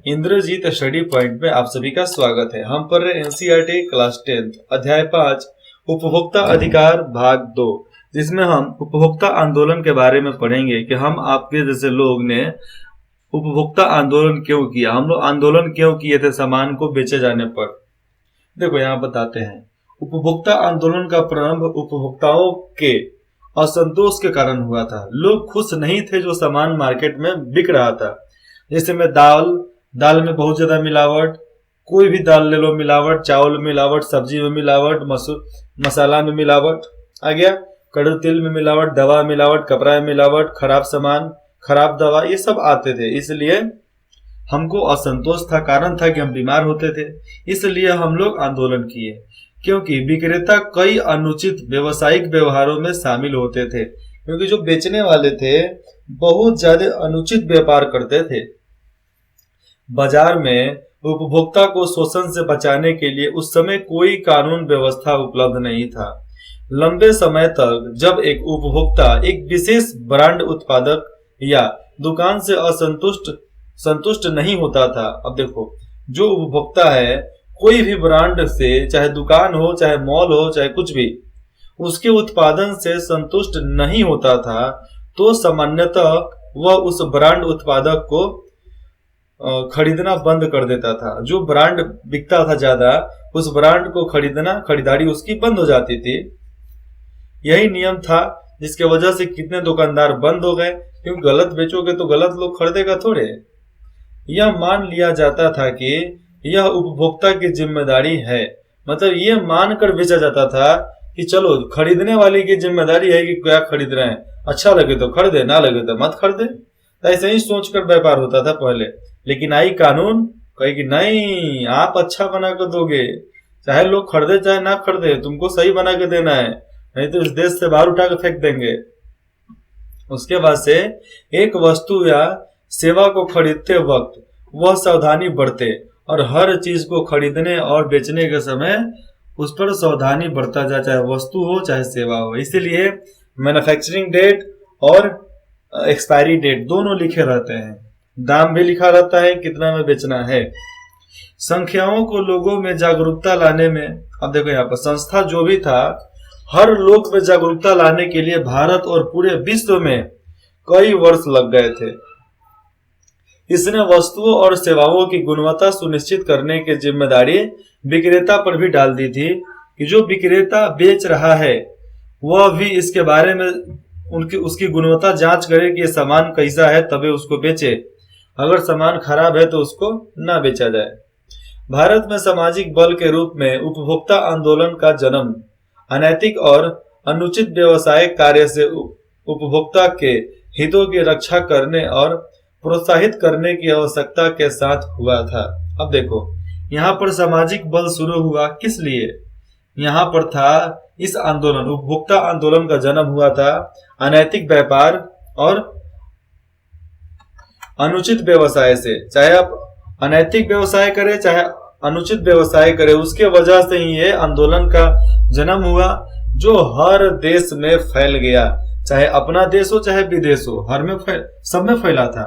Indrajit study point में आप सभी का स्वागत है। हम पढ़ रहे एनसीईआरटी क्लास 10 अध्याय 5 उपभोक्ता अधिकार भाग 2, जिसमें हम उपभोक्ता आंदोलन के बारे में पढ़ेंगे कि हम आपके जैसे लोग ने उपभोक्ता आंदोलन क्यों किया, हम लोग आंदोलन क्यों किए थे सामान को बेचे जाने पर। देखो यहाँ बताते हैं, उपभोक्ता आंदोलन का प्रारंभ उपभोक्ताओं के असंतोष के कारण हुआ था। लोग खुश नहीं थे जो सामान मार्केट में बिक रहा था। जैसे में दाल में बहुत ज्यादा मिलावट, कोई भी दाल ले लो मिलावट, चावल में मिलावट, सब्जी में मिलावट, मसाला में मिलावट आ गया, कड़ू तेल में मिलावट, दवा में मिलावट, कपड़ा में मिलावट, खराब सामान, खराब दवा, ये सब आते थे। इसलिए हमको असंतोष था, कारण था कि हम बीमार होते थे। इसलिए हम लोग आंदोलन किए, क्योंकि विक्रेता कई अनुचित व्यवसायिक व्यवहारों में शामिल होते थे। क्योंकि जो बेचने वाले थे बहुत ज्यादा अनुचित व्यापार करते थे। बाजार में उपभोक्ता को शोषण से बचाने के लिए उस समय कोई कानून व्यवस्था उपलब्ध नहीं था। लंबे समय तक जब एक उपभोक्ता एक विशेष ब्रांड उत्पादक या दुकान से संतुष्ट नहीं होता था। अब देखो, जो उपभोक्ता है कोई भी ब्रांड से, चाहे दुकान हो, चाहे मॉल हो, चाहे कुछ भी, उसके उत्पादन से संतुष्ट नहीं होता था, तो सामान्यतः वह उस ब्रांड उत्पादक को खरीदना बंद कर देता था। जो ब्रांड बिकता था ज्यादा, उस ब्रांड को खरीदारी उसकी बंद हो जाती थी। यही नियम था जिसके वजह से कितने दुकानदार बंद हो गए, क्योंकि गलत बेचोगे तो गलत लोग खरीदेगा थोड़े। यह मान लिया जाता था कि यह उपभोक्ता की जिम्मेदारी है, मतलब ये मानकर बेचा जाता था कि चलो खरीदने वाले की जिम्मेदारी है कि क्या खरीद रहे हैं, अच्छा लगे तो खरीदे, ना लगे तो मत खरीदे। तो ऐसे ही सोचकर व्यापार होता था पहले। लेकिन आई कानून कहे कि नहीं, आप अच्छा बना कर दोगे, चाहे लोग खरीदे चाहे ना खरीदे, तुमको सही बना के देना है, नहीं तो इस देश से बाहर उठा के फेंक देंगे। उसके बाद से एक वस्तु या सेवा को खरीदते वक्त वह सावधानी बरते और हर चीज को खरीदने और बेचने के समय उस पर सावधानी बरता जाए, चाहे वस्तु हो चाहे सेवा हो। इसीलिए मैन्युफैक्चरिंग डेट और एक्सपायरी डेट दोनों लिखे रहते हैं, दाम भी लिखा रहता है कितना में बेचना है। संख्याओं को लोगों में जागरूकता लाने में, अब देखो यहाँ पर संस्था जो भी था, हर लोग में जागरूकता लाने के लिए भारत और पूरे विश्व में कई वर्ष लग गए थे। इसने वस्तुओं और सेवाओं की गुणवत्ता सुनिश्चित करने की जिम्मेदारी विक्रेता पर भी डाल दी थी कि जो विक्रेता बेच रहा है वह भी इसके बारे में उसकी गुणवत्ता जांच करे कि ये सामान कैसा है, तभी उसको बेचे। अगर सामान खराब है तो उसको ना बेचा जाए। भारत में सामाजिक बल के रूप में उपभोक्ता आंदोलन का जन्म अनैतिक और अनुचित व्यवसायिक कार्य से उपभोक्ता के हितों की रक्षा करने और प्रोत्साहित करने की आवश्यकता के साथ हुआ था। अब देखो, यहाँ पर सामाजिक बल शुरू हुआ किस लिए? यहाँ पर था इस आंदोलन, उपभोक्ता आंदोलन का जन्म हुआ था अनैतिक व्यापार और अनुचित व्यवसाय से। चाहे आप अनैतिक व्यवसाय करें चाहे अनुचित व्यवसाय करें, उसके वजह से ही ये आंदोलन का जन्म हुआ, जो हर देश में फैल गया। चाहे अपना देश हो चाहे विदेश हो, हर में सब में फैला था।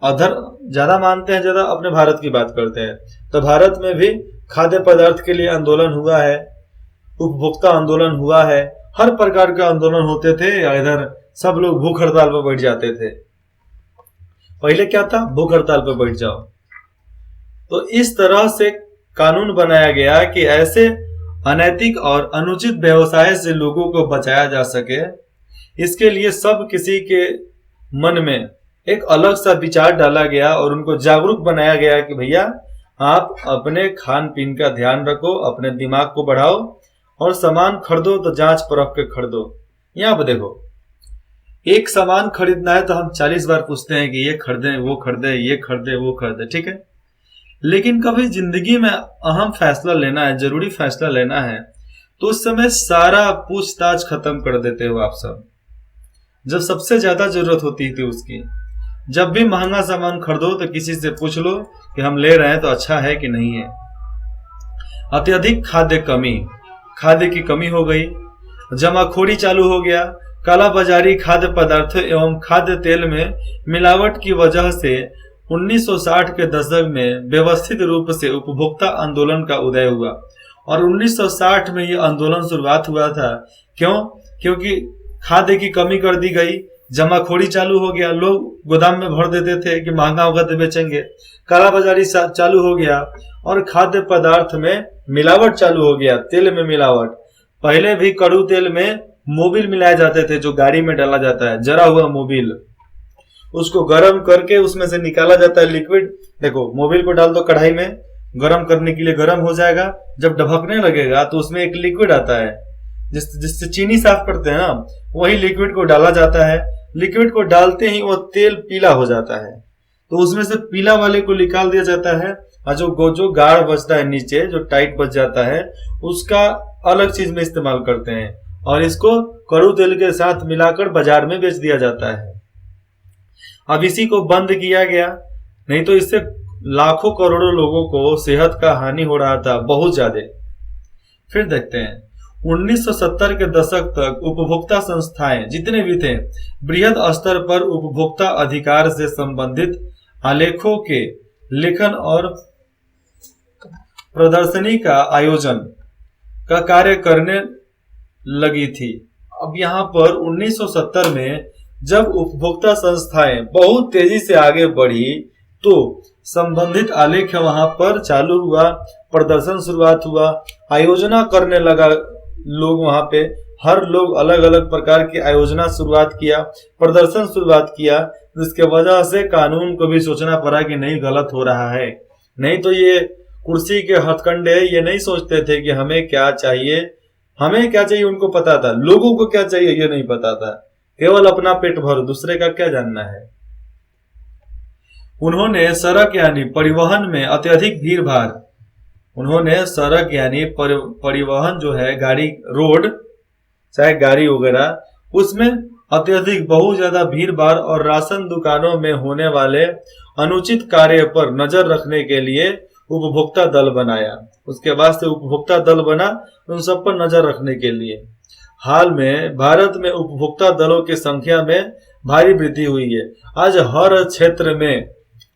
अधर ज्यादा मानते हैं, ज्यादा अपने भारत की बात करते हैं, तो भारत में भी खाद्य पदार्थ के लिए आंदोलन हुआ है, उपभोक्ता आंदोलन हुआ है, हर प्रकार के आंदोलन होते थे। इधर सब लोग भूख हड़ताल पर बैठ जाते थे। पहले क्या था, भूख हड़ताल पर बैठ जाओ। तो इस तरह से कानून बनाया गया कि ऐसे अनैतिक और अनुचित व्यवसाय से लोगों को बचाया जा सके। इसके लिए सब किसी के मन में एक अलग सा विचार डाला गया और उनको जागरूक बनाया गया कि भैया आप अपने खान पीन का ध्यान रखो, अपने दिमाग को बढ़ाओ और सामान खरीदो तो जांच परख के खरीदो। यहाँ पर देखो, एक सामान खरीदना है तो हम 40 बार पूछते हैं कि ये खरीदें वो खरीदें, ये खरीदें वो खरीदें, ठीक है। लेकिन कभी जिंदगी में अहम फैसला लेना है, जरूरी फैसला लेना है, तो उस समय सारा पूछताछ खत्म कर देते हो आप सब। जब सबसे ज्यादा जरूरत होती थी उसकी, जब भी महंगा सामान खरीदो तो किसी से पूछ लो कि हम ले रहे हैं तो अच्छा है कि नहीं है। अत्यधिक खाद्य की कमी हो गई, जमाखोरी चालू हो गया। काला बाजारी खाद्य पदार्थों एवं खाद्य तेल में मिलावट की वजह से 1960 के दशक में व्यवस्थित रूप से उपभोक्ता आंदोलन का उदय हुआ और 1960 में यह आंदोलन शुरुआत हुआ था। क्यों? क्योंकि खाद्य की कमी कर दी गई, जमाखोरी चालू हो गया, लोग गोदाम में भर देते थे कि महंगा होगा तो बेचेंगे, कालाबाजारी चालू हो गया और खाद्य पदार्थ में मिलावट चालू हो गया, तेल में मिलावट। पहले भी कड़ू तेल में मोबिल मिलाए जाते थे, जो गाड़ी में डाला जाता है, जरा हुआ मोबिल, उसको गर्म करके उसमें से निकाला जाता है लिक्विड। देखो, मोबिल को डाल दो कढ़ाई में, गर्म करने के लिए गर्म हो जाएगा, जब ढबकने लगेगा तो उसमें एक लिक्विड आता है जिससे चीनी साफ करते हैं ना, वही लिक्विड को डाला जाता है। लिक्विड को डालते ही वो तेल पीला हो जाता है, तो उसमें से पीला वाले को निकाल दिया जाता है और जो गाढ़ बचता है नीचे, जो टाइट बच जाता है, उसका अलग चीज में इस्तेमाल करते हैं और इसको कड़ू तेल के साथ मिलाकर बाजार में बेच दिया जाता है। अब इसी को बंद किया गया, नहीं तो इससे लाखों करोड़ों लोगों को सेहत का हानि हो रहा था, बहुत ज्यादा। फिर देखते हैं 1970 के दशक तक उपभोक्ता संस्थाएं जितने भी थे, बृहद स्तर पर उपभोक्ता अधिकार से संबंधित आलेखों के लेखन और प्रदर्शनी का आयोजन का कार्य करने लगी थी। अब यहाँ पर 1970 में जब उपभोक्ता संस्थाएं बहुत तेजी से आगे बढ़ी तो संबंधित आलेख वहां पर चालू हुआ, प्रदर्शन शुरुआत हुआ, आयोजना करने लगा लोग, वहां पे हर लोग अलग अलग प्रकार की आयोजना शुरुआत किया, प्रदर्शन शुरुआत किया, जिसके वजह से कानून को भी सोचना पड़ा कि नहीं, गलत हो रहा है। नहीं तो ये कुर्सी के हथकंडे ये नहीं सोचते थे कि हमें क्या चाहिए, उनको पता था, लोगों को क्या चाहिए ये नहीं पता था, केवल अपना पेट भरो, दूसरे का क्या जानना है। उन्होंने सड़क यानी परिवहन में अत्यधिक भीड़ भाड़, परिवहन जो है गाड़ी, रोड चाहे गाड़ी वगैरह, उसमें अत्यधिक बहुत ज्यादा भीड़ भाड़ और राशन दुकानों में होने वाले अनुचित कार्य पर नजर रखने के लिए उपभोक्ता दल बनाया। उसके बाद से उपभोक्ता दल बना उन सब पर नजर रखने के लिए। हाल में भारत में उपभोक्ता दलों की संख्या में भारी वृद्धि हुई है। आज हर क्षेत्र में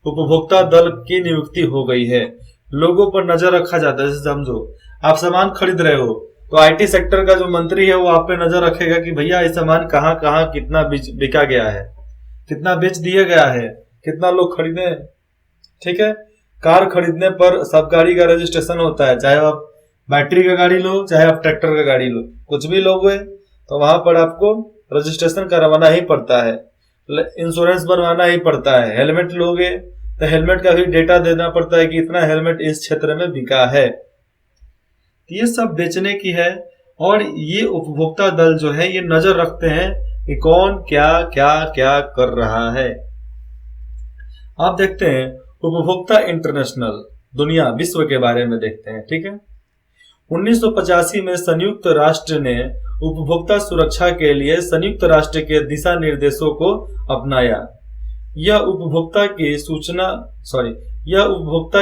उपभोक्ता दल की नियुक्ति हो गई है, लोगों पर नजर रखा जाता है। जैसे समझो आप सामान खरीद रहे हो तो आईटी सेक्टर का जो मंत्री है वो आप पे नजर रखेगा कि भैया ये सामान कहाँ कहाँ कितना बिका गया है, कितना बेच दिया गया है, कितना लोग खरीदे। ठीक है, कार खरीदने पर सब गाड़ी का रजिस्ट्रेशन होता है, चाहे आप बैटरी का गाड़ी लो चाहे आप ट्रैक्टर का गाड़ी लो, कुछ भी लोगे तो वहां पर आपको रजिस्ट्रेशन करवाना ही पड़ता है, इंश्योरेंस बनवाना ही पड़ता है। हेलमेट लोगे तो हेलमेट का भी डेटा देना पड़ता है कि इतना हेलमेट इस क्षेत्र में बिका है। ये सब बेचने की है और ये उपभोक्ता दल जो है ये नजर रखते हैं कि कौन क्या क्या क्या कर रहा है। आप देखते हैं उपभोक्ता इंटरनेशनल, दुनिया विश्व के बारे में देखते हैं। ठीक है, 1985 में संयुक्त राष्ट्र ने उपभोक्ता सुरक्षा के लिए संयुक्त राष्ट्र के दिशा निर्देशों को अपनाया। यह उपभोक्ता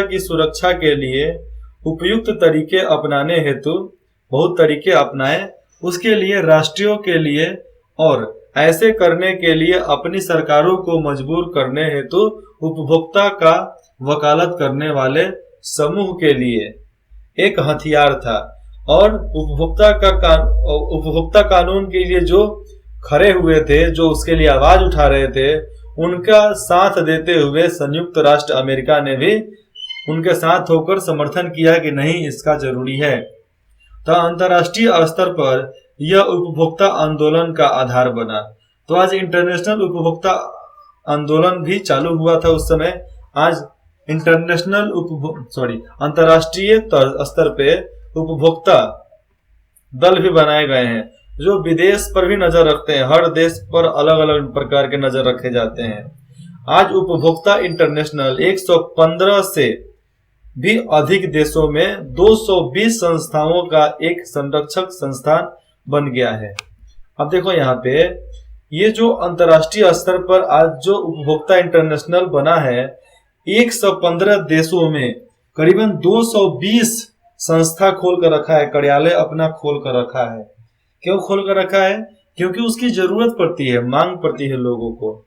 की सुरक्षा के लिए उपयुक्त तरीके अपनाने हेतु बहुत तरीके अपनाए, उसके लिए राष्ट्रों के लिए और ऐसे करने के लिए अपनी सरकारों को मजबूर करने हेतु उपभोक्ता का वकालत करने वाले समूह के लिए एक हथियार था। और उपभोक्ता कानून के लिए जो खड़े हुए थे, जो उसके लिए आवाज उठा रहे थे, उनका साथ देते हुए संयुक्त राष्ट्र अमेरिका ने भी उनके साथ होकर समर्थन किया कि नहीं, इसका जरूरी है। तो अंतर्राष्ट्रीय स्तर पर यह उपभोक्ता आंदोलन का आधार बना। तो आज इंटरनेशनल उपभोक्ता आंदोलन भी चालू हुआ था उस समय। आज अंतर्राष्ट्रीय स्तर पे उपभोक्ता दल भी बनाए गए हैं जो विदेश पर भी नजर रखते हैं। हर देश पर अलग अलग प्रकार के नजर रखे जाते हैं। आज उपभोक्ता इंटरनेशनल 115 से भी अधिक देशों में 220 संस्थाओं का एक संरक्षक संस्थान बन गया है। अब देखो यहाँ पे ये जो अंतर्राष्ट्रीय स्तर पर आज जो उपभोक्ता इंटरनेशनल बना है, 115 देशों में करीबन 220 संस्था खोल कर रखा है, कार्यालय अपना खोल कर रखा है। क्यों खोल कर रखा है? क्योंकि उसकी जरूरत पड़ती है, मांग पड़ती है लोगों को।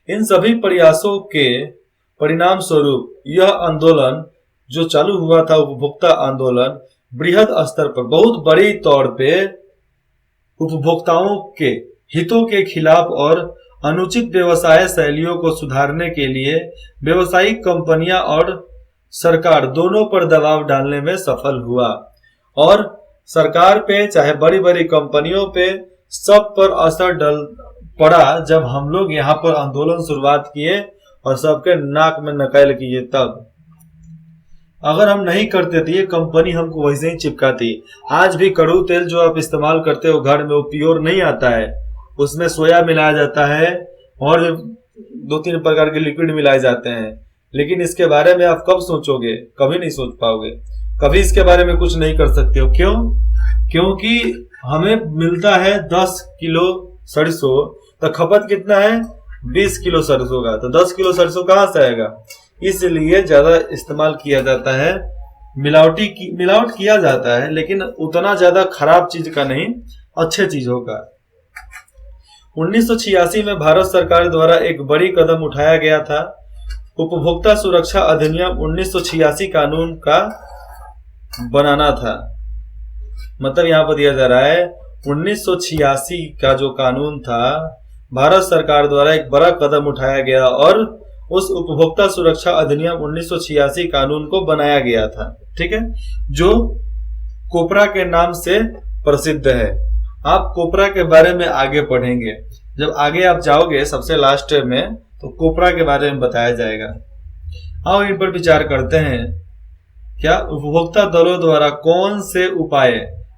इन सभी प्रयासों के परिणाम स्वरूप यह आंदोलन जो चालू हुआ था, उपभोक्ता आंदोलन, बृहद स्तर पर बहुत बड़ी तौर पे उपभोक्ताओं के हितों के खिलाफ और अनुचित व्यवसाय शैलियों को सुधारने के लिए व्यवसायिक कंपनियां और सरकार दोनों पर दबाव डालने में सफल हुआ। और सरकार पे चाहे बड़ी बड़ी कंपनियों पे सब पर असर पड़ा जब हम लोग यहाँ पर आंदोलन शुरुआत किए और सबके नाक में नकेल किए। तब अगर हम नहीं करते थे ये कंपनी हमको वैसे ही चिपकाती। आज भी कड़ू तेल जो आप इस्तेमाल करते हो घर में वो प्योर नहीं आता है, उसमें सोया मिलाया जाता है और 2-3 प्रकार के लिक्विड मिलाए जाते हैं। लेकिन इसके बारे में आप कब सोचोगे? कभी नहीं सोच पाओगे, कभी इसके बारे में कुछ नहीं कर सकते हो। क्यों? क्योंकि हमें मिलता है 10 किलो सरसों, तो खपत कितना है? 20 किलो सरसों का, तो 10 किलो सरसों कहाँ से आएगा? इसलिए ज्यादा इस्तेमाल किया जाता है, मिलावट किया जाता है, लेकिन उतना ज्यादा खराब चीज का नहीं, अच्छे चीजों का। 1986 में भारत सरकार द्वारा एक बड़ी कदम उठाया गया था। उपभोक्ता सुरक्षा अधिनियम 1986 कानून का बनाना था। मतलब यहाँ पर दिया जा रहा है 1986 का जो कानून था, भारत सरकार द्वारा एक बड़ा कदम उठाया गया और उस उपभोक्ता सुरक्षा अधिनियम 1986 कानून को बनाया गया था। ठीक है, जो कोपरा के नाम से प्रसिद्ध है। आप कोपरा के बारे में आगे पढ़ेंगे, जब आगे आप जाओगे सबसे लास्ट में तो कोपरा के बारे में बताया जाएगा। आओ इन पर विचार करते हैं। क्या उपभोक्ता दलों द्वारा कौन से उपाय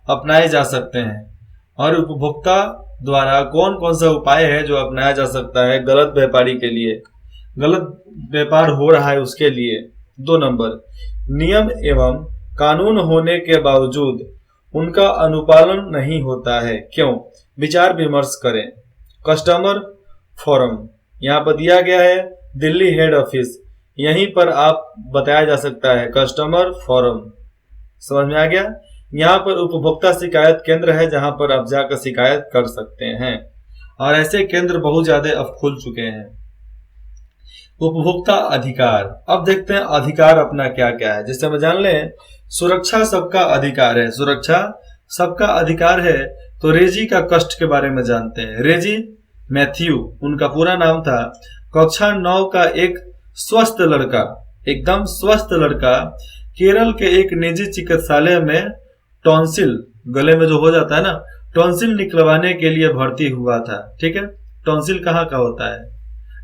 अपनाए जा सकते हैं और उपभोक्ता द्वारा कौन कौन सा उपाय है जो अपनाया जा सकता है गलत व्यापारी के लिए, गलत व्यापार हो रहा है उसके लिए। 2 नंबर, नियम एवं कानून होने के बावजूद उनका अनुपालन नहीं होता है, क्यों? विचार विमर्श करें। कस्टमर फोरम यहाँ पर दिया गया है, दिल्ली हेड ऑफिस, यहीं पर आप बताया जा सकता है कस्टमर फोरम। समझ में आ गया? यहाँ पर उपभोक्ता शिकायत केंद्र है जहां पर आप जाकर शिकायत कर सकते हैं, और ऐसे केंद्र बहुत ज्यादा अब खुल चुके हैं। उपभोक्ता अधिकार, अब देखते हैं अधिकार अपना क्या क्या है, जिससे हम जान लें। सुरक्षा सबका अधिकार है, सुरक्षा सबका अधिकार है। तो रेजी का कष्ट के बारे में जानते हैं। रेजी मैथ्यू उनका पूरा नाम था। कक्षा 9 का एक स्वस्थ लड़का, एकदम स्वस्थ लड़का, केरल के एक निजी चिकित्सालय में टॉन्सिल, गले में जो हो जाता है ना, टॉन्सिल निकलवाने के लिए भर्ती हुआ था। ठीक है, टॉन्सिल कहाँ का होता है?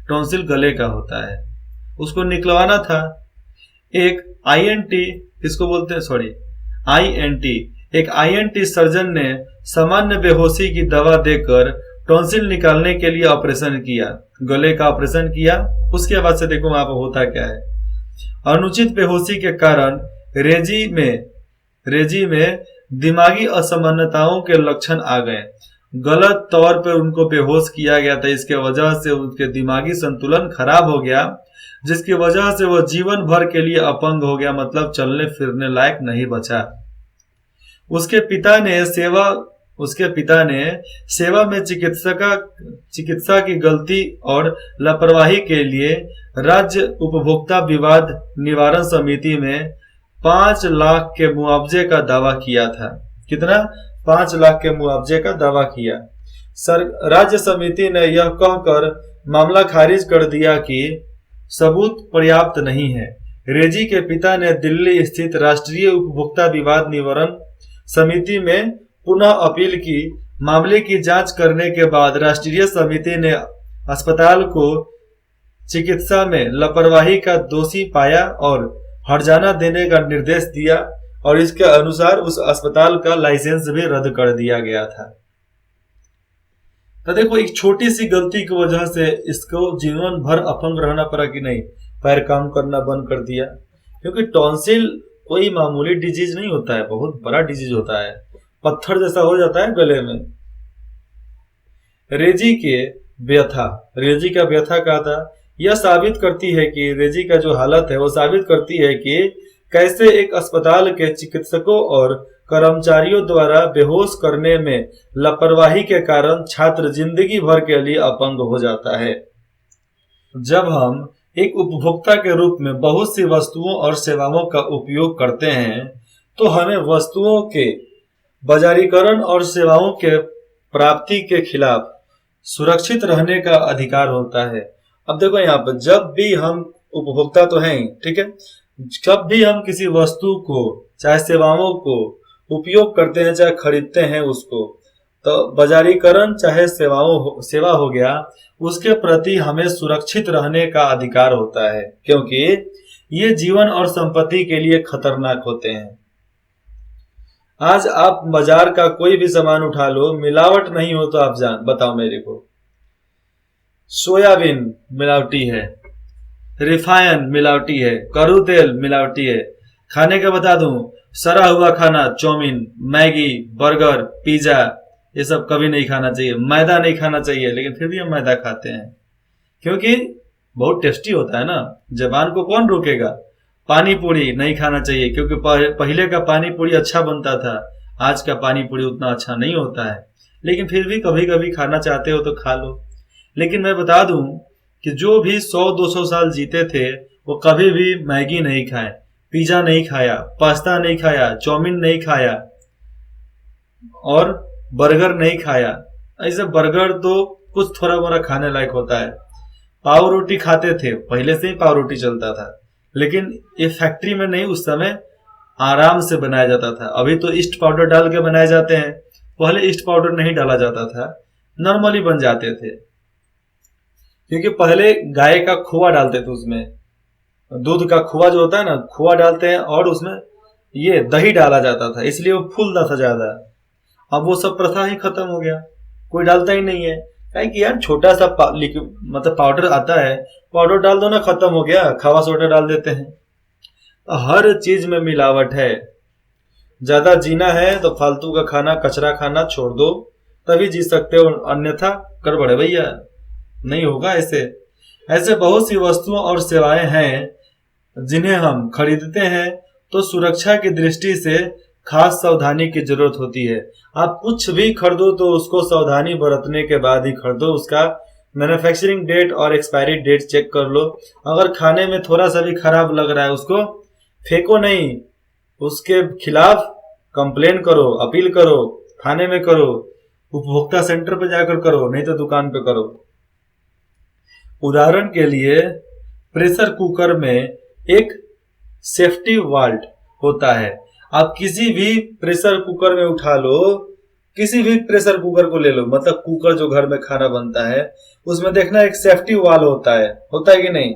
टॉन्सिल गले का होता है, उसको निकलवाना था। एक आईएनटी, किसको बोलते हैं, सॉरी आईएनटी, एक आईएनटी सर्जन ने सामान्य बेहोशी की दवा देकर टॉन्सिल निकालने के लिए ऑपरेशन किया, गले का ऑपरेशन किया। उसके बाद से देखो वहां पर होता क्या है। अनुचित बेहोशी के कारण रेजी में दिमागी असामान्यताओं के लक्षण आ गए। गलत तौर पर उनको बेहोश किया गया था, इसके वजह से उनके दिमागी संतुलन खराब हो गया, जिसकी वजह से वह जीवन भर के लिए अपंग हो गया, मतलब चलने फिरने लायक नहीं बचा। उसके पिता ने सेवा में चिकित्सा की गलती और लापरवाही के लिए राज्य उपभोक्ता विवाद निवारण समिति में 5 लाख के मुआवजे का दावा किया था। कितना? 5 लाख के मुआवजे का दावा किया। राज्य समिति ने यह कहकर मामला खारिज कर दिया कि सबूत पर्याप्त नहीं है। रेजी के पिता ने दिल्ली स्थित राष्ट्रीय उपभोक्ता विवाद निवारण समिति में पुनः अपील की। मामले की जांच करने के बाद राष्ट्रीय समिति ने अस्पताल को चिकित्सा में लापरवाही का दोषी पाया और हर्जाना देने का निर्देश दिया, और इसके अनुसार उस अस्पताल का लाइसेंस भी रद्द कर दिया गया था। तो देखो, एक छोटी सी गलती की वजह से इसको जीवन भर अपंग रहना पड़ा कि नहीं, पैर काम करना बंद कर दिया। क्योंकि टॉन्सिल कोई मामूली डिजीज नहीं होता है, बहुत बड़ा डिजीज होता है, पत्थर जैसा हो जाता है गले में। रेजी का व्यथा क्या था? यह साबित करती है कि रेजी का जो हालत है वो साबित करती है कि कैसे एक अस्पताल के चिकित्सकों और कर्मचारियों द्वारा बेहोश करने में लापरवाही के कारण छात्र जिंदगी भर के लिए अपंग हो जाता है। जब हम एक उपभोक्ता के रूप में बहुत सी वस्तुओं और सेवाओं का उपयोग करते हैं तो हमें वस्तुओं के बाजारीकरण और सेवाओं के प्राप्ति के खिलाफ सुरक्षित रहने का अधिकार होता है। अब देखो यहाँ पर जब भी हम उपभोक्ता तो हैं, ठीक है, जब भी हम किसी वस्तु को चाहे सेवाओं को उपयोग करते हैं चाहे खरीदते हैं उसको, तो बाजारीकरण चाहे सेवा हो गया, उसके प्रति हमें सुरक्षित रहने का अधिकार होता है, क्योंकि ये जीवन और संपत्ति के लिए खतरनाक होते हैं। आज आप बाजार का कोई भी सामान उठा लो, मिलावट नहीं हो तो आप बताओ मेरे को। सोयाबीन मिलावटी है, रिफाइन मिलावटी है, करू तेल मिलावटी है। खाने का बता दूं, सड़ा हुआ खाना, चाउमीन, मैगी, बर्गर, पिज्जा, ये सब कभी नहीं खाना चाहिए। मैदा नहीं खाना चाहिए, लेकिन फिर भी हम मैदा खाते हैं क्योंकि बहुत टेस्टी होता है ना, जबान को कौन रोकेगा। पानी पूरी नहीं खाना चाहिए क्योंकि पहले का पानी पूरी अच्छा बनता था, आज का पानी पूरी उतना अच्छा नहीं होता है, लेकिन फिर भी कभी कभी खाना चाहते हो तो खा लो। लेकिन मैं बता दूं कि जो भी 100-200 साल जीते थे वो कभी भी मैगी नहीं खाए, पिज्जा नहीं खाया, पास्ता नहीं खाया, चाउमीन नहीं खाया और बर्गर नहीं खाया। ऐसे बर्गर तो कुछ थोड़ा मोड़ा खाने लायक होता है। पाव रोटी खाते थे, पहले से ही पाव रोटी चलता था, लेकिन ये फैक्ट्री में नहीं, उस समय आराम से बनाया जाता था। अभी तो ईस्ट पाउडर डाल के बनाए जाते हैं, पहले ईस्ट पाउडर नहीं डाला जाता था, नॉर्मली बन जाते थे। क्योंकि पहले गाय का खोआ डालते थे, उसमें दूध का खोआ जो होता है ना, खोआ डालते हैं और उसमें ये दही डाला जाता था, इसलिए वो फूलता था ज्यादा। अब वो सब प्रथा ही खत्म हो गया, कोई डालता ही नहीं है। क्या कि यार छोटा सा मतलब पाउडर आता है, पाउडर डाल दो ना, खत्म हो गया, खावा सोडा डाल देते हैं। तो हर चीज में मिलावट है। ज्यादा जीना है तो फालतू का खाना, कचरा खाना छोड़ दो, तभी जी सकते हो, अन्यथा गड़बड़ भैया, नहीं होगा। ऐसे बहुत सी वस्तुओं और सेवाएं हैं जिन्हें हम खरीदते हैं तो सुरक्षा की दृष्टि से खास सावधानी की जरूरत होती है। आप कुछ भी खरीदो तो उसको सावधानी बरतने के बाद ही खरीदो। उसका मैन्युफैक्चरिंग डेट और एक्सपायरी डेट चेक कर लो। अगर खाने में थोड़ा सा भी खराब लग रहा है उसको फेंको नहीं, उसके खिलाफ कंप्लेन करो, अपील करो, थाने में करो, उपभोक्ता सेंटर पे जाकर करो, नहीं तो दुकान पे करो। उदाहरण के लिए प्रेशर कुकर में एक सेफ्टी वाल्व होता है। आप किसी भी प्रेशर कुकर में उठा लो, किसी भी प्रेशर कुकर को ले लो, मतलब कुकर जो घर में खाना बनता है, उसमें देखना एक सेफ्टी वाल्व होता है कि नहीं।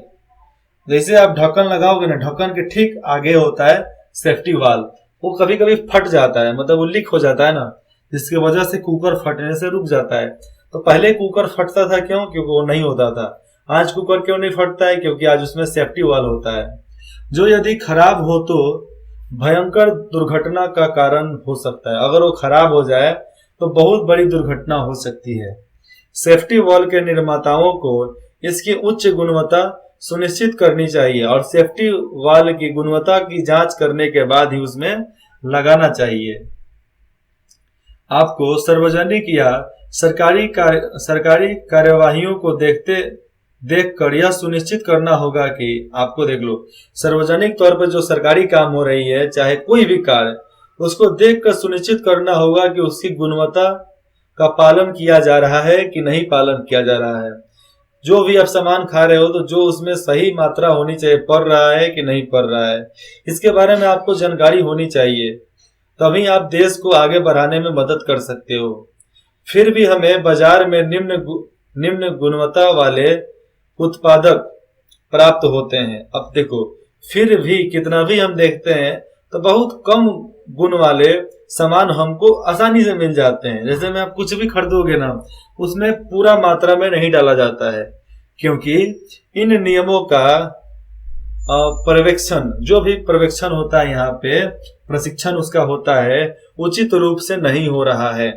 जैसे आप ढक्कन लगाओगे ना, ढक्कन के ठीक आगे होता है सेफ्टी वाल्व। वो कभी कभी फट जाता है, मतलब वो लीक हो जाता है ना, जिसकी वजह से कुकर फटने से रुक जाता है। तो पहले कुकर फटता था क्यों? क्योंकि वो नहीं होता था। आज कुकर क्यों नहीं फटता है? क्योंकि आज उसमें सेफ्टी वाल्व होता है, जो यदि खराब हो तो भयंकर दुर्घटना का कारण हो सकता है। अगर वो खराब हो जाए तो बहुत बड़ी दुर्घटना हो सकती है। सेफ्टी वाल्व के निर्माताओं को इसकी उच्च गुणवत्ता सुनिश्चित करनी चाहिए और सेफ्टी वाल्व की गुणवत्ता की जांच करने के बाद ही उसमें लगाना चाहिए। आपको सार्वजनिक या सरकारी कार्यवाहियों को देखकर यह सुनिश्चित करना होगा कि आपको देख लो, सार्वजनिक तौर पर जो सरकारी काम हो रही है, चाहे कोई भी कार्य, उसको देखकर सुनिश्चित करना होगा कि उसकी गुणवत्ता का पालन किया जा रहा है कि नहीं पालन किया जा रहा है। जो भी आप सामान खा रहे हो तो जो उसमें सही मात्रा होनी चाहिए, पड़ रहा है कि नहीं पड़ रहा है, इसके बारे में आपको जानकारी होनी चाहिए, तभी आप देश को आगे बढ़ाने में मदद कर सकते हो। फिर भी हमें बाजार में निम्न गुणवत्ता वाले उत्पादक प्राप्त होते हैं। अब देखो, फिर भी कितना भी हम देखते हैं तो बहुत कम गुण वाले सामान हमको आसानी से मिल जाते हैं। जैसे में आप कुछ भी खरीदोगे ना, उसमें पूरा मात्रा में नहीं डाला जाता है, क्योंकि इन नियमों का पर्यवेक्षण, जो भी पर्यवेक्षण होता है यहाँ पे, प्रशिक्षण उसका होता है, उचित रूप से नहीं हो रहा है।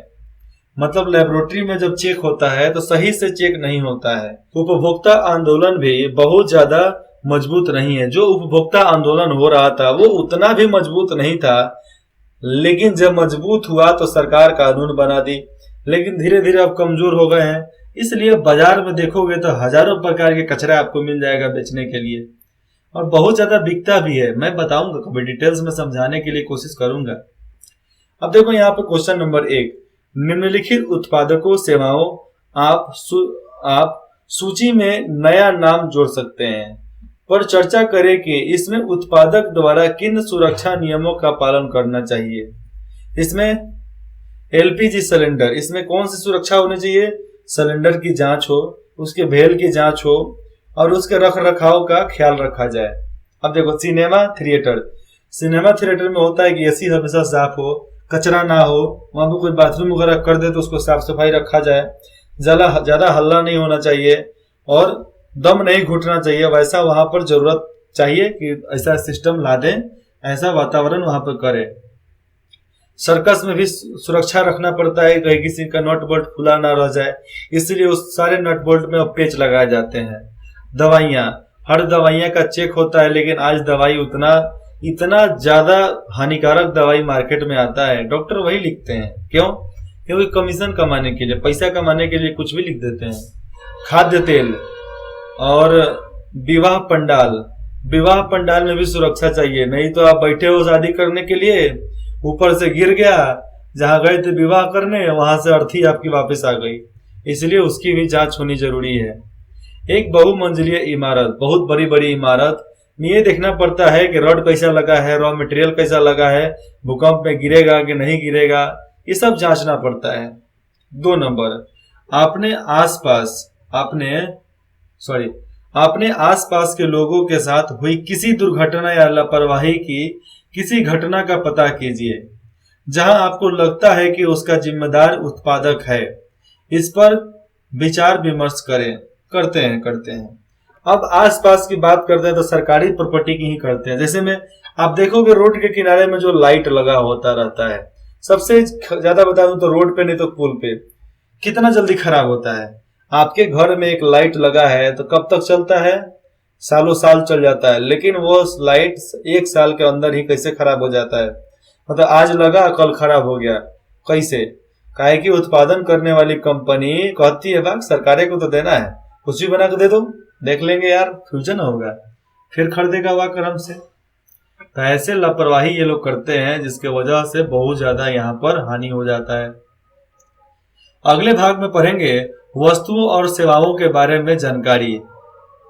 मतलब लेबोरेटरी में जब चेक होता है तो सही से चेक नहीं होता है। उपभोक्ता आंदोलन भी बहुत ज्यादा मजबूत नहीं है। जो उपभोक्ता आंदोलन हो रहा था वो उतना भी मजबूत नहीं था, लेकिन जब मजबूत हुआ तो सरकार कानून बना दी, लेकिन धीरे धीरे अब कमजोर हो गए हैं। इसलिए बाजार में देखोगे तो हजारों प्रकार के कचरा आपको मिल जाएगा बेचने के लिए, और बहुत ज्यादा बिकता भी है। मैं बताऊंगा, कभी डिटेल्स में समझाने के लिए कोशिश करूंगा। अब देखो यहाँ पे क्वेश्चन नंबर 1, निम्नलिखित उत्पादकों सेवाओं आप सूची में नया नाम जोड़ सकते हैं, पर चर्चा करें कि इसमें उत्पादक द्वारा किन सुरक्षा नियमों का पालन करना चाहिए। इसमें एलपीजी सिलेंडर, इसमें कौन सी सुरक्षा होनी चाहिए? सिलेंडर की जांच हो, उसके भेल की जांच हो, और उसके रख रखाव का ख्याल रखा जाए। अब देखो सिनेमा थिएटर में होता है कि एसी हमेशा साफ हो, कचरा ना हो, वहां पर कोई बाथरूम वगैरह कर दे तो उसको साफ सफाई रखा जाए, ज्यादा हल्ला नहीं होना चाहिए और दम नहीं घुटना चाहिए। वैसा वहां पर जरूरत चाहिए कि ऐसा सिस्टम ला दें, ऐसा वातावरण वहां पर करे। सर्कस में भी सुरक्षा रखना पड़ता है, कहीं किसी का नट बोल्ट खुला ना रह जाए, इसलिए उस सारे नट बोल्ट में पेच लगाए जाते हैं। दवाइयाँ, हर दवाइयाँ का चेक होता है, लेकिन आज दवाई इतना ज्यादा हानिकारक दवाई मार्केट में आता है, डॉक्टर वही लिखते हैं। क्यों? क्योंकि कमीशन कमाने के लिए, पैसा कमाने के लिए कुछ भी लिख देते हैं। खाद्य तेल और विवाह पंडाल में भी सुरक्षा चाहिए, नहीं तो आप बैठे हो शादी करने के लिए, ऊपर से गिर गया, जहां गए थे विवाह करने वहां से अर्थी आपकी वापस आ गई, इसलिए उसकी भी जांच होनी जरूरी है। एक बहुमंजिलीय इमारत, बहुत बड़ी बड़ी इमारत में ये देखना पड़ता है कि रॉड कैसा लगा है, रॉ मटेरियल कैसा लगा है, भूकंप में गिरेगा कि नहीं गिरेगा, ये सब जांचना पड़ता है। 2 नंबर, अपने आसपास के लोगों के साथ हुई किसी दुर्घटना या लापरवाही की किसी घटना का पता कीजिए जहां आपको लगता है कि उसका जिम्मेदार उत्पादक है। इस पर विचार विमर्श करते हैं। अब आसपास की बात करते हैं तो सरकारी प्रॉपर्टी की ही करते हैं। जैसे में आप देखोगे रोड के किनारे में जो लाइट लगा होता रहता है, सबसे ज्यादा बता दूं तो रोड पे नहीं तो पुल पे, कितना जल्दी खराब होता है। आपके घर में एक लाइट लगा है तो कब तक चलता है? सालों साल चल जाता है, लेकिन वो लाइट 1 साल के अंदर ही कैसे खराब हो जाता है। मतलब आज लगा कल खराब हो गया, कैसे? काहे कि उत्पादन करने वाली कंपनी कहती है भाग सरकारे को तो देना है, कुछ भी बना के दे दो, देख लेंगे यार फ्यूजन होगा, फिर खरीदेगा वाकर हमसे। तो ऐसे लापरवाही ये लोग करते हैं, जिसके वजह से बहुत ज्यादा यहाँ पर हानि हो जाता है। अगले भाग में पढ़ेंगे वस्तुओं और सेवाओं के बारे में जानकारी।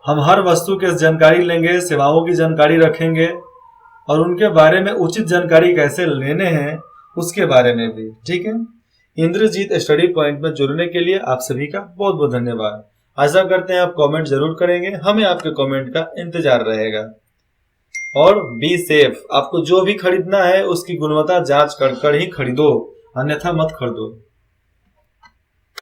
हम हर वस्तु की जानकारी लेंगे, सेवाओं की जानकारी रखेंगे, और उनके बारे में उचित जानकारी कैसे लेने हैं उसके बारे में भी। ठीक है, इंद्रजीत स्टडी पॉइंट में जुड़ने के लिए आप सभी का बहुत बहुत धन्यवाद। आशा करते हैं आप कमेंट जरूर करेंगे, हमें आपके कमेंट का इंतजार रहेगा। और बी सेफ, आपको जो भी खरीदना है उसकी गुणवत्ता जांच कर ही खरीदो, अन्यथा मत खरीदो।